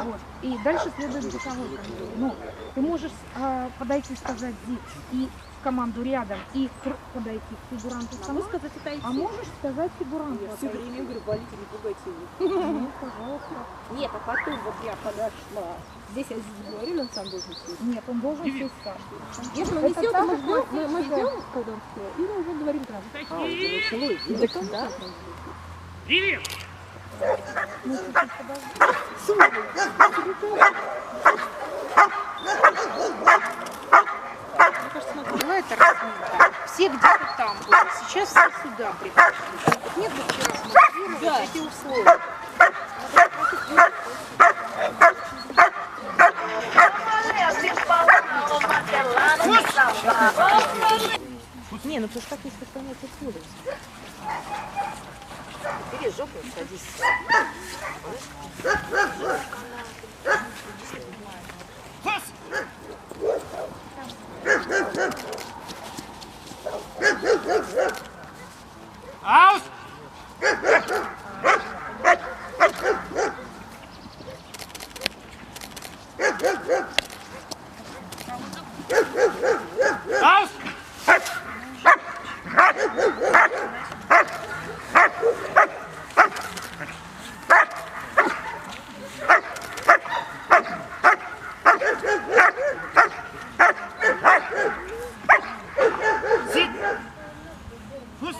Вот. И дальше следует звуковой контроль. Ну, ты можешь подойти и сказать «зи» и команду рядом, и подойти к фигуранту самому, сказать отойти. а можешь сказать фигуранту Я все отойти. время говорю, болите, не пугайте его. Ну, пожалуйста. Нет, а потом вот я подошла. Здесь я говорили, он сам должен сесть. Нет, он должен сесть сам. Если он несет, то мы ждем, когда он сел, или уже говорим прямо. Да? Привет! Ну, чуть-чуть подожди. Давай это размем. Все где-то там были. Сейчас все сюда пришли. Нет, бы вчера смотрели эти условия. Не, ну потому что так есть понятие поля. Бери жопу, садись. Аус! Аус! Sit! Fuß!